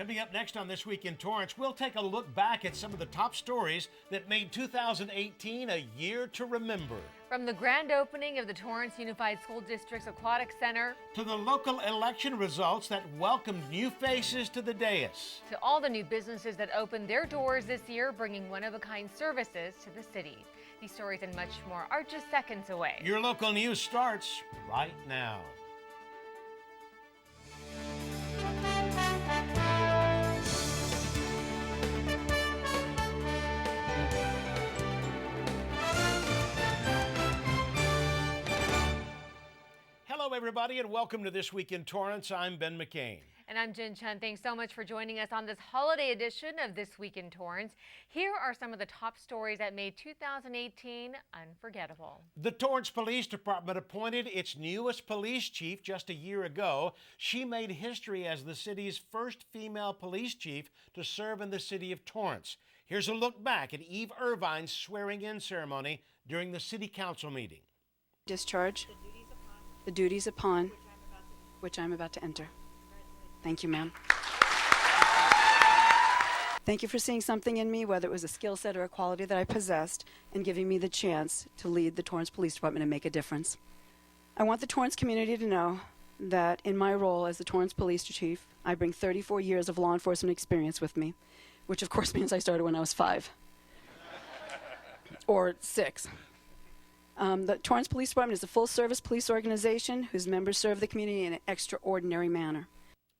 Coming up next on This Week in Torrance, we'll take a look back at some of the top stories that made 2018 a year to remember. From the grand opening of the Torrance Unified School District's Aquatic Center, to the local election results that welcomed new faces to the dais, to all the new businesses that opened their doors this year, bringing one-of-a-kind services to the city. These stories and much more are just seconds away. Your local news starts right now. Hello, everybody, and welcome to This Week in Torrance. I'm Ben McCain. And I'm Chun. Thanks so much for joining us on this holiday edition of This Week in Torrance. Here are some of the top stories that made 2018 unforgettable. The Torrance Police Department appointed its newest police chief just a year ago. She made history as the city's first female police chief to serve in the city of Torrance. Here's a look back at Eve Irvine's swearing-in ceremony during the city council meeting. Discharge the duties upon which I'm about to enter. Thank you, ma'am. Thank you for seeing something in me, whether it was a skill set or a quality that I possessed, and giving me the chance to lead the Torrance Police Department and make a difference. I want the Torrance community to know that in my role as the Torrance Police Chief, I bring 34 years of law enforcement experience with me, which of course means I started when I was 5 or 6. The Torrance Police Department is a full-service police organization whose members serve the community in an extraordinary manner.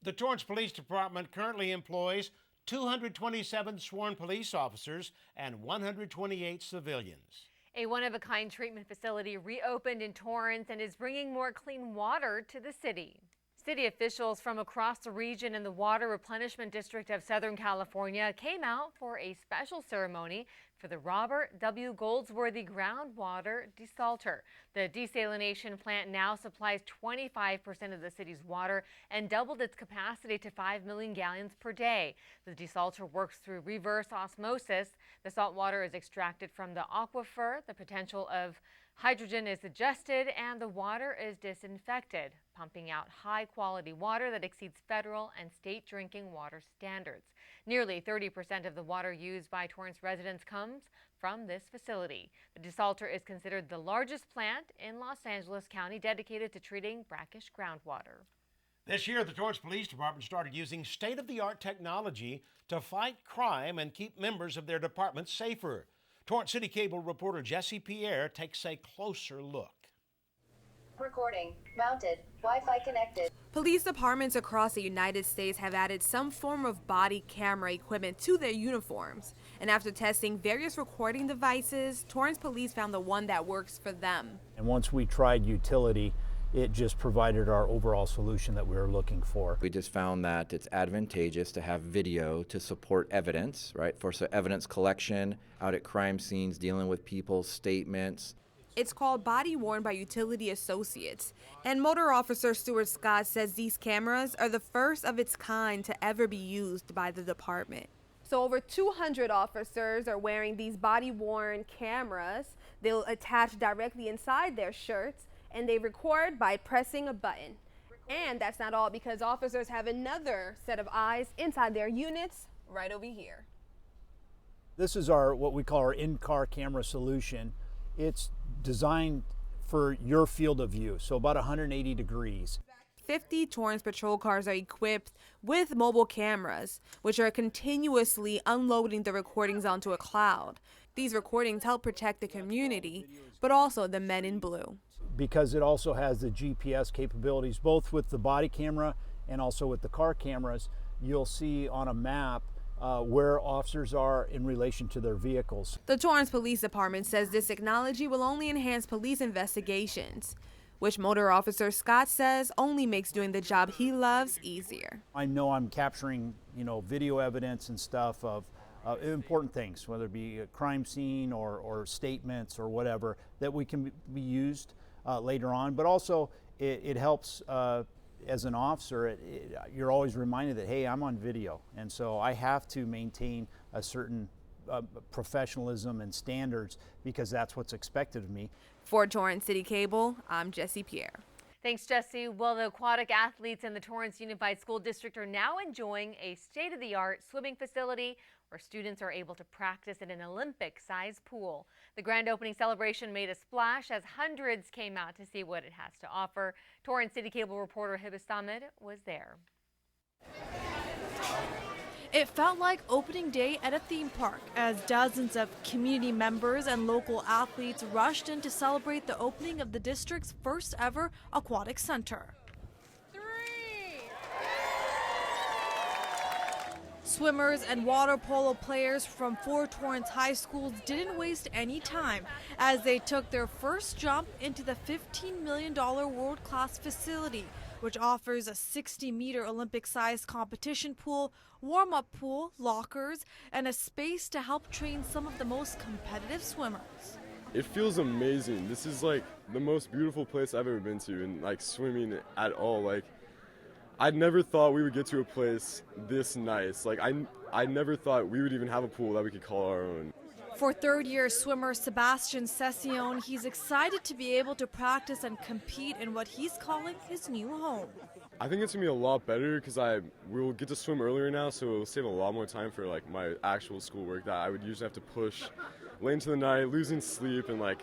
The Torrance Police Department currently employs 227 sworn police officers and 128 civilians. A one-of-a-kind treatment facility reopened in Torrance and is bringing more clean water to the city. City officials from across the region and the Water Replenishment District of Southern California came out for a special ceremony for the Robert W. Goldsworthy groundwater desalter. The desalination plant now supplies 25% of the city's water and doubled its capacity to 5 million gallons per day. The desalter works through reverse osmosis. The salt water is extracted from the aquifer. The potential of hydrogen is adjusted and the water is disinfected, pumping out high-quality water that exceeds federal and state drinking water standards. Nearly 30% of the water used by Torrance residents comes from this facility. The desalter is considered the largest plant in Los Angeles County dedicated to treating brackish groundwater. This year, the Torrance Police Department started using state-of-the-art technology to fight crime and keep members of their department safer. Torrance CitiCABLE reporter Jesse Pierre takes a closer look. Recording. Mounted. Wi-Fi connected. Police departments across the United States have added some form of body camera equipment to their uniforms. And after testing various recording devices, Torrance Police found the one that works for them. And once we tried utility, it just provided our overall solution that we were looking for. We just found that it's advantageous to have video to support evidence, right? For evidence collection out at crime scenes, dealing with people's statements. It's called Body Worn by Utility Associates. And Motor Officer Stuart Scott says these cameras are the first of its kind to ever be used by the department. So over 200 officers are wearing these body-worn cameras. They'll attach directly inside their shirts, and they record by pressing a button. And that's not all, because officers have another set of eyes inside their units right over here. This is our what we call our in-car camera solution. It's designed for your field of view, so about 180 degrees. 50 Torrance patrol cars are equipped with mobile cameras, which are continuously unloading the recordings onto a cloud. These recordings help protect the community, but also the men in blue. Because it also has the GPS capabilities, both with the body camera and also with the car cameras, you'll see on a map where officers are in relation to their vehicles. The Torrance Police Department says this technology will only enhance police investigations, which Motor Officer Scott says only makes doing the job he loves easier. I know I'm capturing, video evidence and stuff of important things, whether it be a crime scene or statements or whatever, that we can be used later on. But also it helps as an officer, you're always reminded that, hey, I'm on video. And so I have to maintain a certain professionalism and standards because that's what's expected of me. For Torrance CitiCABLE, I'm Jesse Pierre. Thanks, Jesse. Well, the aquatic athletes in the Torrance Unified School District are now enjoying a state-of-the-art swimming facility where students are able to practice in an Olympic-sized pool. The grand opening celebration made a splash as hundreds came out to see what it has to offer. Torrance CitiCABLE reporter Hibba Samad was there. It felt like opening day at a theme park as dozens of community members and local athletes rushed in to celebrate the opening of the district's first ever aquatic center. Swimmers and water polo players from 4 Torrance high schools didn't waste any time as they took their first jump into the $15 million world-class facility, which offers a 60-meter Olympic-sized competition pool, warm-up pool, lockers, and a space to help train some of the most competitive swimmers. It feels amazing. This is like the most beautiful place I've ever been to, and like swimming at all. Like, I never thought we would get to a place this nice. Like, I never thought we would even have a pool that we could call our own. For third-year swimmer Sebastian Session, he's excited to be able to practice and compete in what he's calling his new home. I think it's gonna be a lot better because we'll get to swim earlier now, so it'll save a lot more time for like my actual schoolwork that I would usually have to push late into the night, losing sleep, and like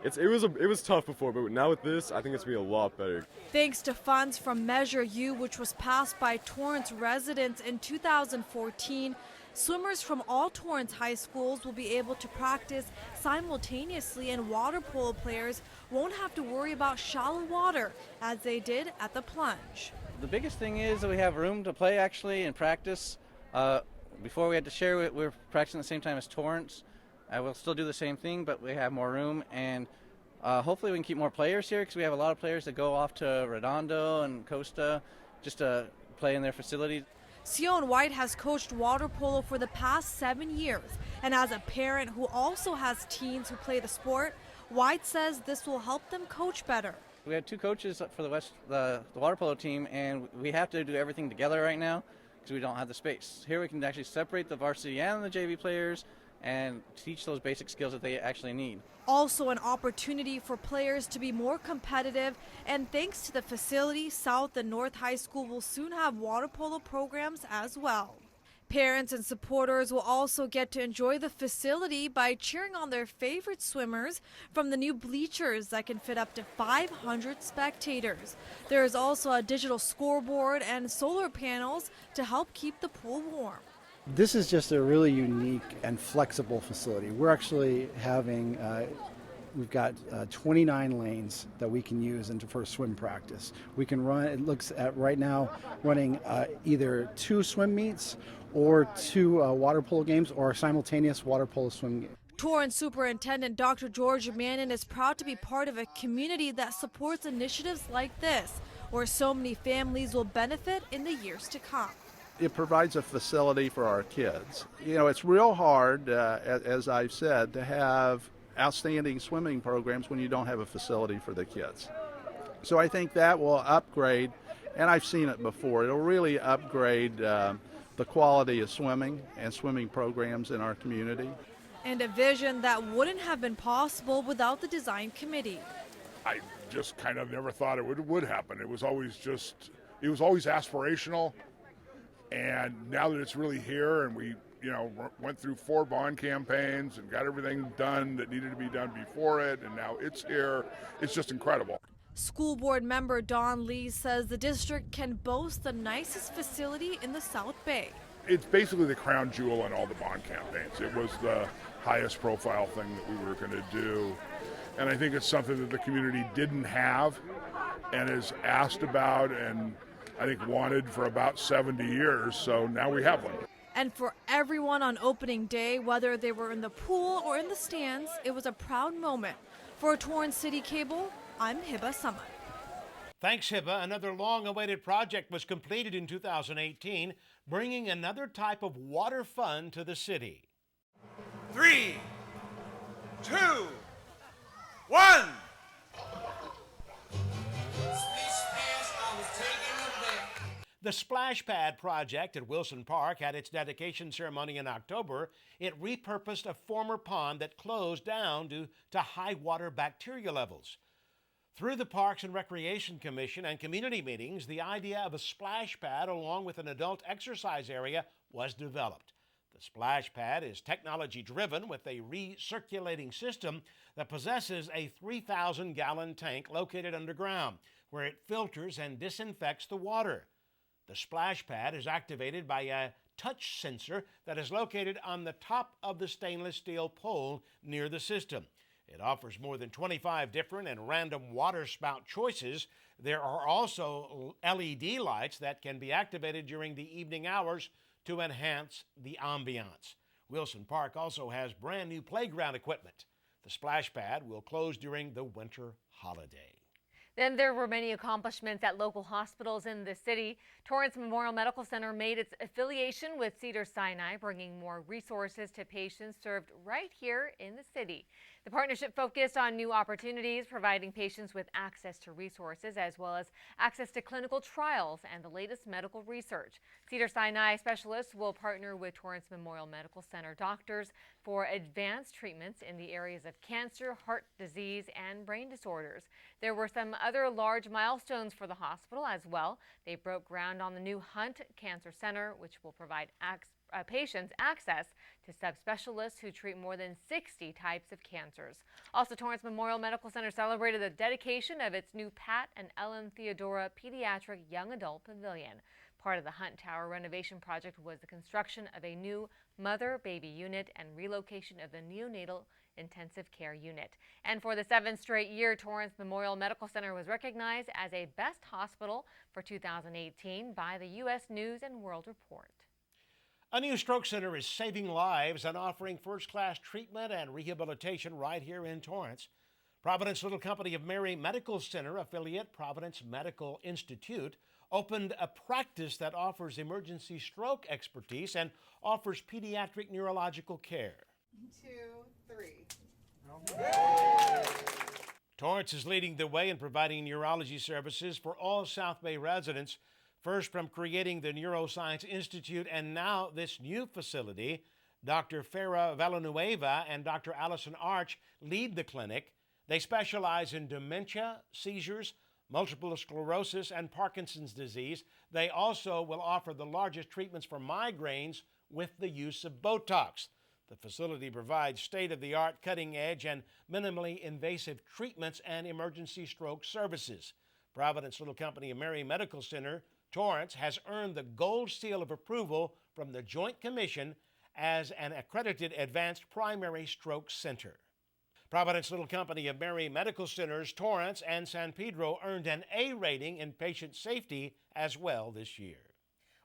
it was tough before, but now with this, I think it's gonna be a lot better. Thanks to funds from Measure U, which was passed by Torrance residents in 2014, swimmers from all Torrance high schools will be able to practice simultaneously, and water polo players won't have to worry about shallow water as they did at the plunge. The biggest thing is that we have room to play actually and practice. Before we had to share it, we were practicing at the same time as Torrance. We'll still do the same thing, but we have more room, and hopefully we can keep more players here because we have a lot of players that go off to Redondo and Costa just to play in their facility. Sion White has coached water polo for the past 7 years, and as a parent who also has teens who play the sport, White says this will help them coach better. We have 2 coaches for the water polo team, and we have to do everything together right now because we don't have the space. Here we can actually separate the varsity and the JV players and teach those basic skills that they actually need. Also an opportunity for players to be more competitive, and thanks to the facility, South and North High School will soon have water polo programs as well. Parents and supporters will also get to enjoy the facility by cheering on their favorite swimmers from the new bleachers that can fit up to 500 spectators. There is also a digital scoreboard and solar panels to help keep the pool warm. This is just a really unique and flexible facility. We're actually having, we've got 29 lanes that we can use for swim practice. We can run, it looks at right now, running either 2 swim meets or 2 water polo games or a simultaneous water polo swim game. Torrance Superintendent Dr. George Mannon is proud to be part of a community that supports initiatives like this, where so many families will benefit in the years to come. It provides a facility for our kids. You know, it's real hard, as I've said, to have outstanding swimming programs when you don't have a facility for the kids. So I think that will upgrade, and I've seen it before, it'll really upgrade the quality of swimming and swimming programs in our community. And a vision that wouldn't have been possible without the design committee. I just kind of never thought it would happen. It was always aspirational. And now that it's really here, and we, went through 4 bond campaigns and got everything done that needed to be done before it, and now it's here, it's just incredible. School board member Don Lee says the district can boast the nicest facility in the South Bay. It's basically the crown jewel in all the bond campaigns. It was the highest profile thing that we were going to do. And I think it's something that the community didn't have and is asked about and I think wanted for about 70 years, so now we have one. And for everyone on opening day, whether they were in the pool or in the stands, it was a proud moment. For Torrance CitiCABLE, I'm Hibba Samad. Thanks, Hibba. Another long-awaited project was completed in 2018, bringing another type of water fun to the city. 3, 2, 1. The Splash Pad project at Wilson Park had its dedication ceremony in October. It repurposed a former pond that closed down due to high water bacteria levels. Through the Parks and Recreation Commission and community meetings, the idea of a splash pad along with an adult exercise area was developed. The splash pad is technology-driven with a recirculating system that possesses a 3,000-gallon tank located underground, where it filters and disinfects the water. The splash pad is activated by a touch sensor that is located on the top of the stainless steel pole near the system. It offers more than 25 different and random water spout choices. There are also LED lights that can be activated during the evening hours to enhance the ambiance. Wilson Park also has brand new playground equipment. The splash pad will close during the winter holiday. Then there were many accomplishments at local hospitals in the city. Torrance Memorial Medical Center made its affiliation with Cedars-Sinai, bringing more resources to patients served right here in the city. The partnership focused on new opportunities, providing patients with access to resources as well as access to clinical trials and the latest medical research. Cedars-Sinai specialists will partner with Torrance Memorial Medical Center doctors for advanced treatments in the areas of cancer, heart disease, and brain disorders. There were some other large milestones for the hospital as well. They broke ground on the new Hunt Cancer Center, which will provide patients access to subspecialists who treat more than 60 types of cancers. Also, Torrance Memorial Medical Center celebrated the dedication of its new Pat and Ellen Theodora Pediatric Young Adult Pavilion. Part of the Hunt Tower renovation project was the construction of a new mother-baby unit and relocation of the neonatal intensive care unit. And for the 7th straight year, Torrance Memorial Medical Center was recognized as a best hospital for 2018 by the U.S. News and World Report. A new stroke center is saving lives and offering first-class treatment and rehabilitation right here in Torrance. Providence Little Company of Mary Medical Center affiliate Providence Medical Institute opened a practice that offers emergency stroke expertise and offers pediatric neurological care. 2, 3. Torrance is leading the way in providing neurology services for all South Bay residents. First, from creating the Neuroscience Institute and now this new facility, Dr. Farah Villanueva and Dr. Allison Arch lead the clinic. They specialize in dementia, seizures, multiple sclerosis, and Parkinson's disease. They also will offer the largest treatments for migraines with the use of Botox. The facility provides state-of-the-art, cutting-edge, and minimally invasive treatments and emergency stroke services. Providence Little Company of Mary Medical Center, Torrance, has earned the gold seal of approval from the Joint Commission as an accredited advanced primary stroke center. Providence Little Company of Mary Medical Centers, Torrance, and San Pedro earned an A rating in patient safety as well this year.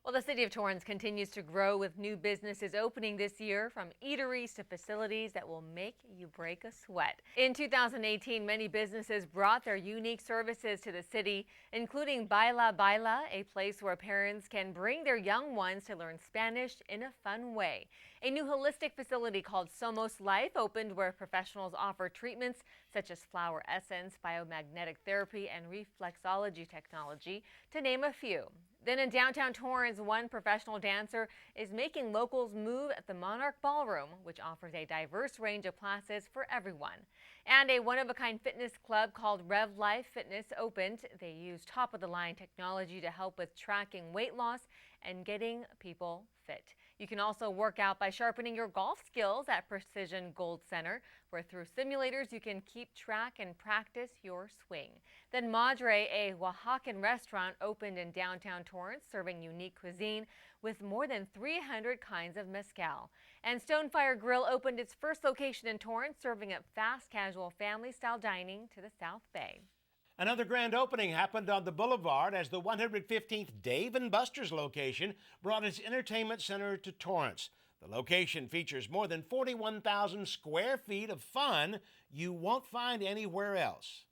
Well, the city of Torrance continues to grow with new businesses opening this year, from eateries to facilities that will make you break a sweat. In 2018, many businesses brought their unique services to the city, including Baila Baila, a place where parents can bring their young ones to learn Spanish in a fun way. A new holistic facility called Somos Life opened, where professionals offer treatments such as flower essence, biomagnetic therapy, and reflexology technology, to name a few. Then in downtown Torrance, one professional dancer is making locals move at the Monarch Ballroom, which offers a diverse range of classes for everyone. And a one-of-a-kind fitness club called Rev Life Fitness opened. They use top-of-the-line technology to help with tracking weight loss and getting people fit. You can also work out by sharpening your golf skills at Precision Gold Center, where through simulators you can keep track and practice your swing. Then Madre, a Oaxacan restaurant, opened in downtown Torrance, serving unique cuisine with more than 300 kinds of mezcal. And Stonefire Grill opened its first location in Torrance, serving up fast, casual, family-style dining to the South Bay. Another grand opening happened on the boulevard as the 115th Dave & Buster's location brought its entertainment center to Torrance. The location features more than 41,000 square feet of fun you won't find anywhere else.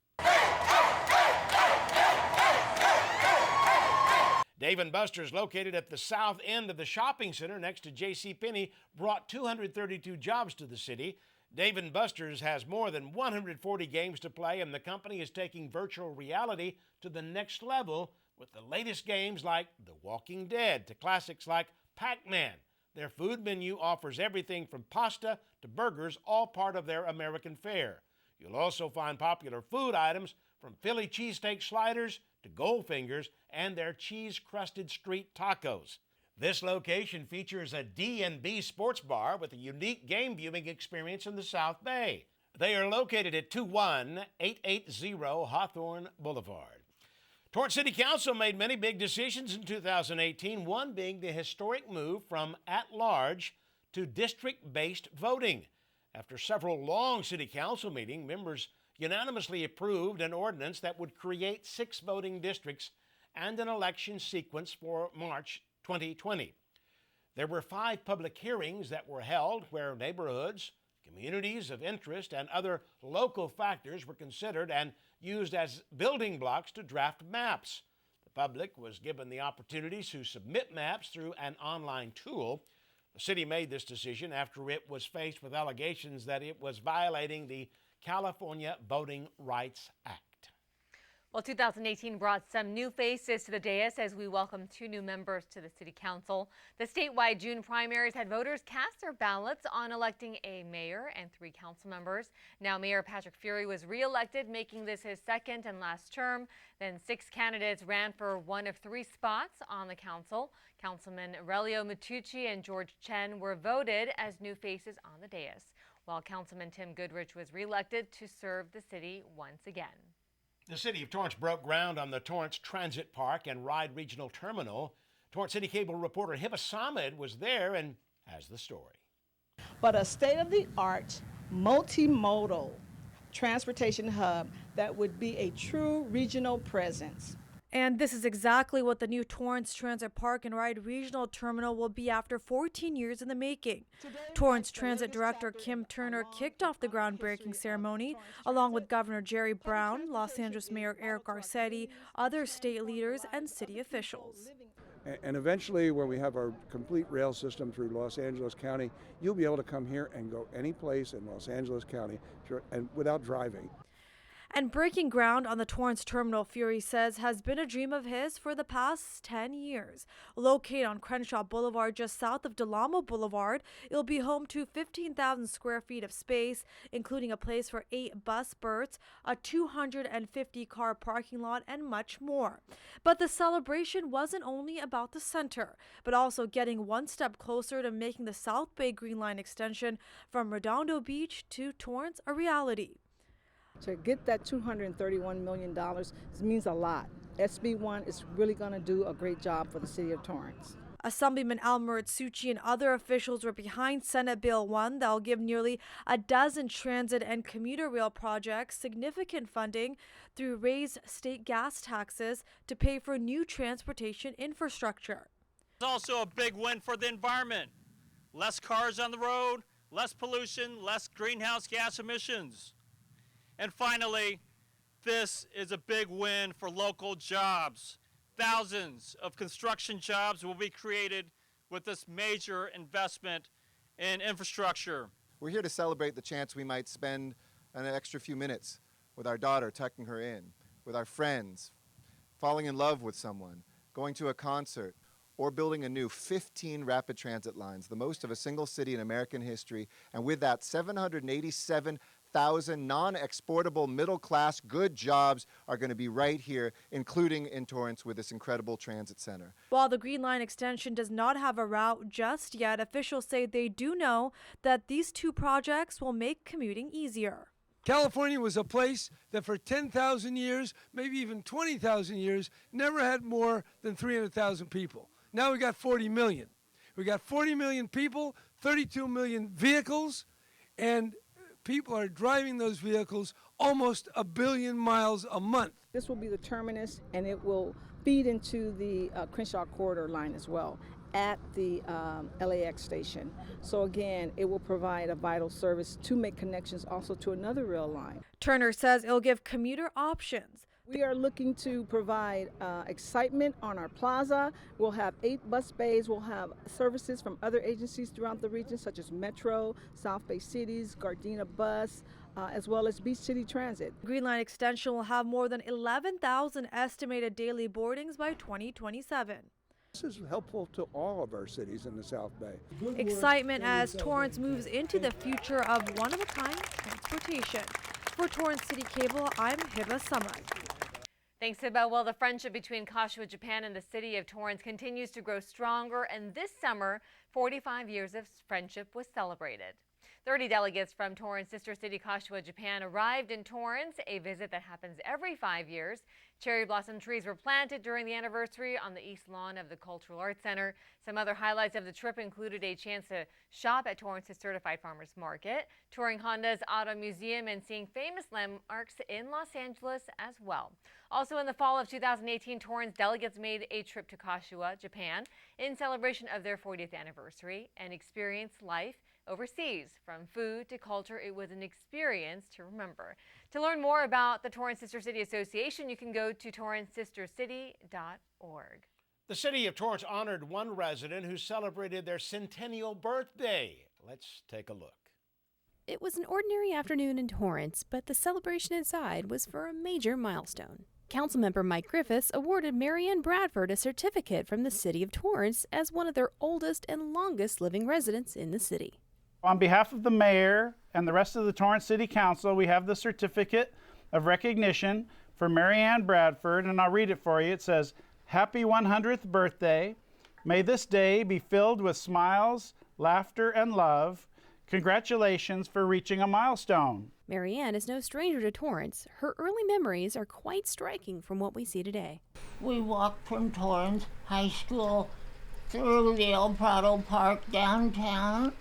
Dave & Buster's, located at the south end of the shopping center next to JCPenney, brought 232 jobs to the city. Dave & Buster's has more than 140 games to play, and the company is taking virtual reality to the next level with the latest games like The Walking Dead to classics like Pac-Man. Their food menu offers everything from pasta to burgers, all part of their American fare. You'll also find popular food items from Philly cheesesteak sliders to Goldfingers and their cheese-crusted street tacos. This location features a D&B sports bar with a unique game viewing experience in the South Bay. They are located at 21880 Hawthorne Boulevard. Torrance City Council made many big decisions in 2018, one being the historic move from at-large to district-based voting. After several long City Council meetings, members unanimously approved an ordinance that would create 6 voting districts and an election sequence for March 2020. There were 5 public hearings that were held where neighborhoods, communities of interest, and other local factors were considered and used as building blocks to draft maps. The public was given the opportunity to submit maps through an online tool. The city made this decision after it was faced with allegations that it was violating the California Voting Rights Act. Well, 2018 brought some new faces to the dais as we welcomed 2 new members to the City Council. The statewide June primaries had voters cast their ballots on electing a mayor and 3 council members. Now, Mayor Patrick Fury was reelected, making this his second and last term. Then 6 candidates ran for one of 3 spots on the council. Councilman Aurelio Matucci and George Chun were voted as new faces on the dais, while Councilman Tim Goodrich was reelected to serve the city once again. The City of Torrance broke ground on the Torrance Transit Park and Ride Regional Terminal. Torrance CitiCABLE reporter Hiba Samad was there and has the story. But a state-of-the-art, multimodal transportation hub that would be a true regional presence. And this is exactly what the new Torrance Transit Park and Ride Regional Terminal will be after 14 years in the making. Torrance Transit Director Kim Turner kicked off the groundbreaking ceremony, along with Governor Jerry Brown, Los Angeles Mayor Eric Garcetti, other state leaders, and city officials. And eventually, when we have our complete rail system through Los Angeles County, you'll be able to come here and go any place in Los Angeles County and without driving. And breaking ground on the Torrance Terminal, Fury says, has been a dream of his for the past 10 years. Located on Crenshaw Boulevard, just south of Del Amo Boulevard, it'll be home to 15,000 square feet of space, including a place for 8 bus berths, a 250-car parking lot, and much more. But the celebration wasn't only about the center, but also getting one step closer to making the South Bay Green Line extension from Redondo Beach to Torrance a reality. To get that $231 million means a lot. SB1 is really going to do a great job for the city of Torrance. Assemblyman Al Muratsuchi and other officials were behind Senate Bill 1 that will give nearly a dozen transit and commuter rail projects significant funding through raised state gas taxes to pay for new transportation infrastructure. It's also a big win for the environment. Less cars on the road, less pollution, less greenhouse gas emissions. And finally, this is a big win for local jobs. Thousands of construction jobs will be created with this major investment in infrastructure. We're here to celebrate the chance we might spend an extra few minutes with our daughter, tucking her in, with our friends, falling in love with someone, going to a concert, or building a new 15 rapid transit lines, the most of a single city in American history, and with that 787,000 non-exportable middle-class good jobs are going to be right here, including in Torrance with this incredible transit center. While the Green Line extension does not have a route just yet, officials say they do know that these 2 projects will make commuting easier. California was a place that for 10,000 years, maybe even 20,000 years, never had more than 300,000 people. Now we got 40 million. We got 40 million people, 32 million vehicles, and people are driving those vehicles almost 1 billion miles a month. This will be the terminus, and it will feed into the Crenshaw Corridor line as well at the LAX station. So again, it will provide a vital service to make connections also to another rail line. Turner says it'll give commuter options. We are looking to provide excitement on our plaza. We'll have 8 bus bays. We'll have services from other agencies throughout the region, such as Metro, South Bay Cities, Gardena Bus, as well as Beach City Transit. Green Line extension will have more than 11,000 estimated daily boardings by 2027. This is helpful to all of our cities in the South Bay. Excitement as Torrance moves into the future of one-of-a-kind transportation. For Torrance City Cable, I'm Hiba Samad. Thanks, Hiba. Well, the friendship between Kashiwa, Japan and the city of Torrance continues to grow stronger, and this summer, 45 years of friendship was celebrated. 30 delegates from Torrance sister city Kashiwa, Japan arrived in Torrance, a visit that happens every 5 years. Cherry blossom trees were planted during the anniversary on the east lawn of the Cultural Arts Center. Some other highlights of the trip included a chance to shop at Torrance's Certified Farmers Market, touring Honda's Auto Museum, and seeing famous landmarks in Los Angeles as well. Also in the fall of 2018, Torrance delegates made a trip to Kashiwa, Japan, in celebration of their 40th anniversary and experienced life overseas. From food to culture, it was an experience to remember. To learn more about the Torrance Sister City Association, you can go to torrancesistercity.org. The city of Torrance honored one resident who celebrated their centennial birthday. Let's take a look. It was an ordinary afternoon in Torrance, but the celebration inside was for a major milestone. Councilmember Mike Griffiths awarded Marianne Bradford a certificate from the city of Torrance as one of their oldest and longest living residents in the city. On behalf of the mayor and the rest of the Torrance City Council, we have the certificate of recognition for Marianne Bradford, and I'll read it for you. It says, "Happy 100th birthday. May this day be filled with smiles, laughter, and love. Congratulations for reaching a milestone." Marianne is no stranger to Torrance. Her early memories are quite striking from what we see today. We walked from Torrance High School through the El Prado Park downtown.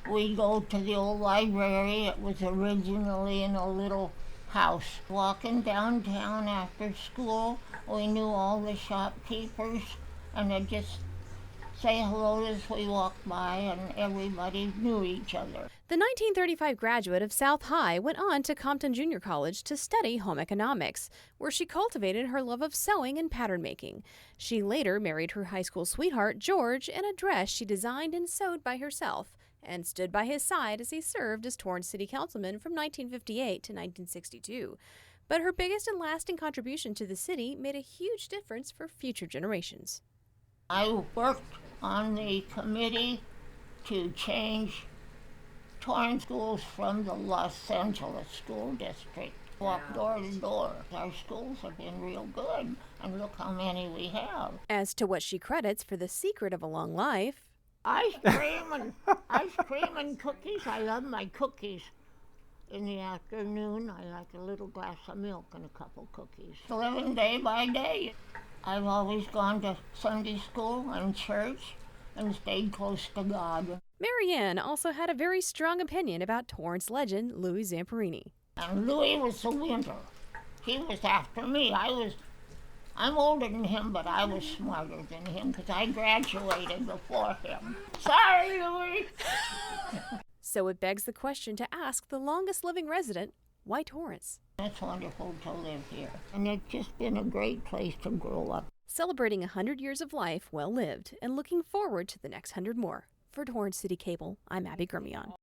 We go to the old library. It was originally in a little house. Walking downtown after school, we knew all the shopkeepers, and I'd just say hello as we walked by, and everybody knew each other. The 1935 graduate of South High went on to Compton Junior College to study home economics, where she cultivated her love of sewing and pattern making. She later married her high school sweetheart, George, in a dress she designed and sewed by herself, and stood by his side as he served as Torrance City Councilman from 1958 to 1962. But her biggest and lasting contribution to the city made a huge difference for future generations. I worked on the committee to change Torrance schools from the Los Angeles School District. Walk door to door. Our schools have been real good, and look how many we have. As to what she credits for the secret of a long life, Ice cream and cookies. I love my cookies. In the afternoon, I like a little glass of milk and a couple cookies. Living day by day. I've always gone to Sunday school and church and stayed close to God. Marianne also had a very strong opinion about Torrance legend Louis Zamperini. And Louis was the winner. He was after me. I'm older than him, but I was smarter than him because I graduated before him. Sorry, Louis. So it begs the question to ask the longest living resident, why Torrance? It's wonderful to live here, and it's just been a great place to grow up. Celebrating 100 years of life well lived and looking forward to the next 100 more. For Torrance City Cable, I'm Abby Grimion.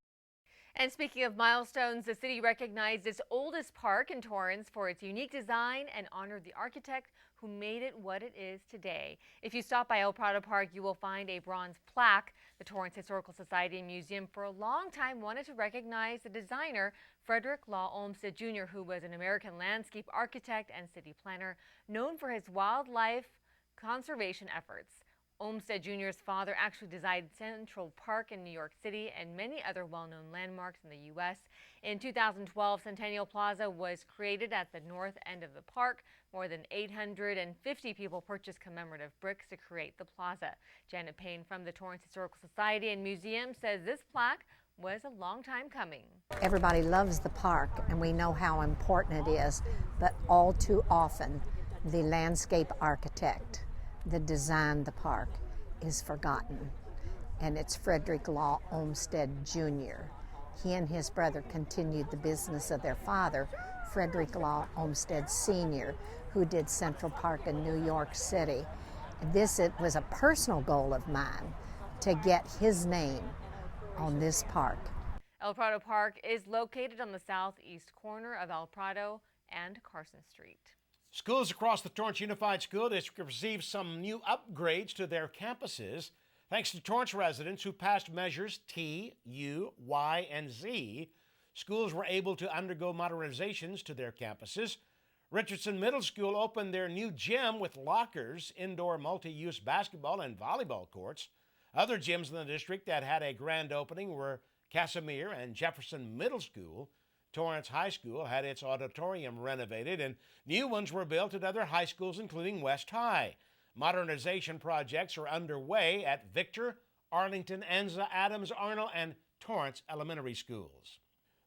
And speaking of milestones, the city recognized its oldest park in Torrance for its unique design and honored the architect who made it what it is today. If you stop by El Prado Park, you will find a bronze plaque. The Torrance Historical Society and Museum for a long time wanted to recognize the designer Frederick Law Olmsted Jr., who was an American landscape architect and city planner known for his wildlife conservation efforts. Olmsted Jr.'s father actually designed Central Park in New York City and many other well-known landmarks in the U.S. In 2012, Centennial Plaza was created at the north end of the park. More than 850 people purchased commemorative bricks to create the plaza. Janet Payne from the Torrance Historical Society and Museum says this plaque was a long time coming. Everybody loves the park, and we know how important it is, but all too often, the landscape architect that designed the park is forgotten, and it's Frederick Law Olmsted Jr. He and his brother continued the business of their father, Frederick Law Olmsted Sr., who did Central Park in New York City. It was a personal goal of mine to get his name on this park. El Prado Park is located on the southeast corner of El Prado and Carson Street. Schools across the Torrance Unified School District received some new upgrades to their campuses, thanks to Torrance residents who passed measures T, U, Y, and Z. schools were able to undergo modernizations to their campuses. Richardson Middle School opened their new gym with lockers, indoor multi-use basketball and volleyball courts. Other gyms in the district that had a grand opening were Casimir and Jefferson Middle School. Torrance High School had its auditorium renovated, and new ones were built at other high schools, including West High. Modernization projects are underway at Victor, Arlington, Enza, Adams, Arnold, and Torrance elementary schools.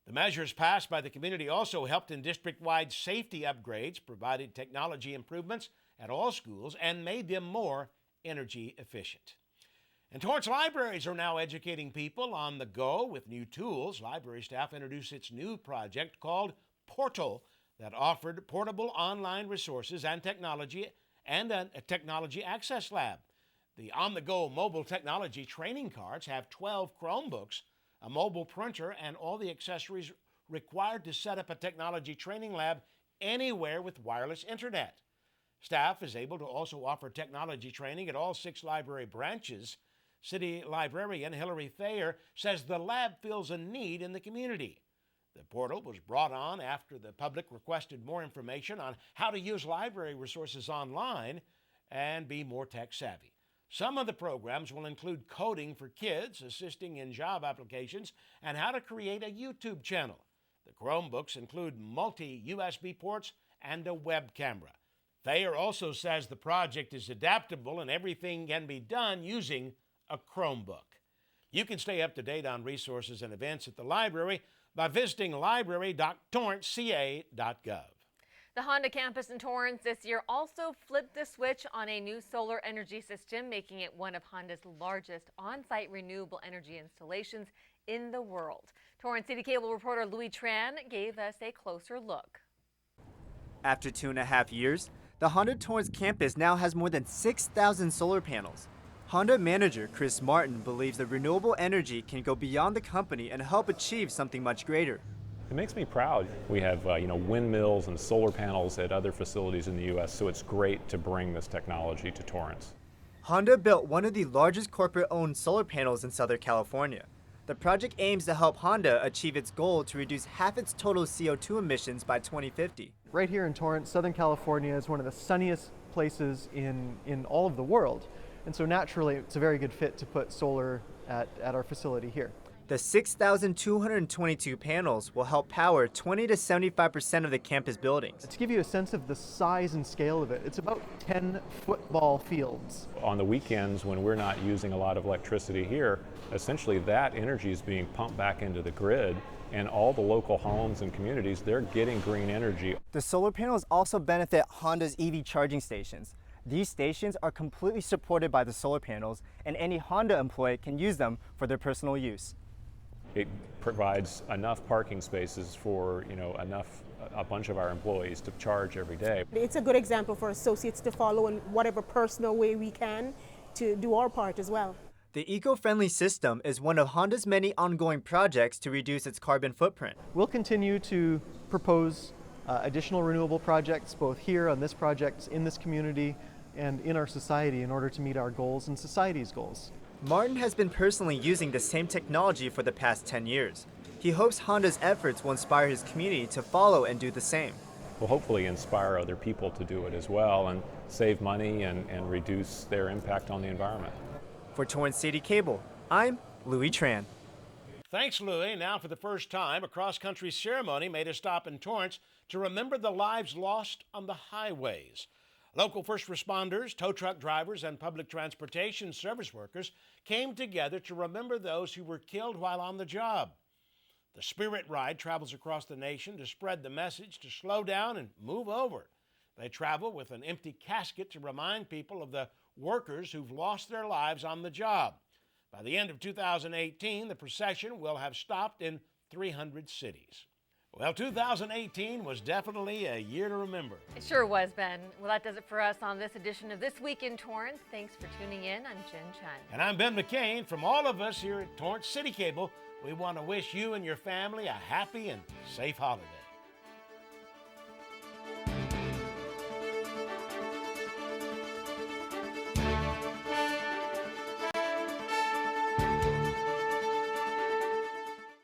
The measures passed by the community also helped in district-wide safety upgrades, provided technology improvements at all schools, and made them more energy efficient. And Torrance libraries are now educating people on the go with new tools. Library staff introduced its new project called Portal that offered portable online resources and technology and a technology access lab. The on-the-go mobile technology training cards have 12 Chromebooks, a mobile printer, and all the accessories required to set up a technology training lab anywhere with wireless internet. Staff is able to also offer technology training at all 6 library branches. City librarian Hillary Thayer says the lab fills a need in the community. The portal was brought on after the public requested more information on how to use library resources online and be more tech savvy. Some of the programs will include coding for kids, assisting in job applications, and how to create a YouTube channel. The Chromebooks include multi-USB ports and a web camera. Thayer also says the project is adaptable and everything can be done using a Chromebook. You can stay up to date on resources and events at the library by visiting library.torranceca.gov. The Honda campus in Torrance this year also flipped the switch on a new solar energy system, making it one of Honda's largest on-site renewable energy installations in the world. Torrance CitiCABLE reporter Louis Tran gave us a closer look. After 2.5 years, the Honda Torrance campus now has more than 6,000 solar panels. Honda manager Chris Martin believes that renewable energy can go beyond the company and help achieve something much greater. It makes me proud. We have windmills and solar panels at other facilities in the U.S., so it's great to bring this technology to Torrance. Honda built one of the largest corporate-owned solar panels in Southern California. The project aims to help Honda achieve its goal to reduce half its total CO2 emissions by 2050. Right here in Torrance, Southern California is one of the sunniest places in all of the world. And so naturally, it's a very good fit to put solar at our facility here. The 6,222 panels will help power 20 to 75% of the campus buildings. To give you a sense of the size and scale of it, it's about 10 football fields. On the weekends when we're not using a lot of electricity here, essentially that energy is being pumped back into the grid, and all the local homes and communities, they're getting green energy. The solar panels also benefit Honda's EV charging stations. These stations are completely supported by the solar panels, and any Honda employee can use them for their personal use. It provides enough parking spaces for a bunch of our employees to charge every day. It's a good example for associates to follow in whatever personal way we can to do our part as well. The eco-friendly system is one of Honda's many ongoing projects to reduce its carbon footprint. We'll continue to propose additional renewable projects both here on this project, in this community, and in our society in order to meet our goals and society's goals. Martin has been personally using the same technology for the past 10 years. He hopes Honda's efforts will inspire his community to follow and do the same. We'll hopefully inspire other people to do it as well and save money and reduce their impact on the environment. For Torrance CitiCABLE, I'm Louis Tran. Thanks, Louis. Now, for the first time, a cross-country ceremony made a stop in Torrance to remember the lives lost on the highways. Local first responders, tow truck drivers, and public transportation service workers came together to remember those who were killed while on the job. The Spirit Ride travels across the nation to spread the message to slow down and move over. They travel with an empty casket to remind people of the workers who've lost their lives on the job. By the end of 2018, the procession will have stopped in 300 cities. Well, 2018 was definitely a year to remember. It sure was, Ben. Well, that does it for us on this edition of This Week in Torrance. Thanks for tuning in. I'm Chun. And I'm Ben McCain. From all of us here at Torrance CitiCABLE, we want to wish you and your family a happy and safe holiday.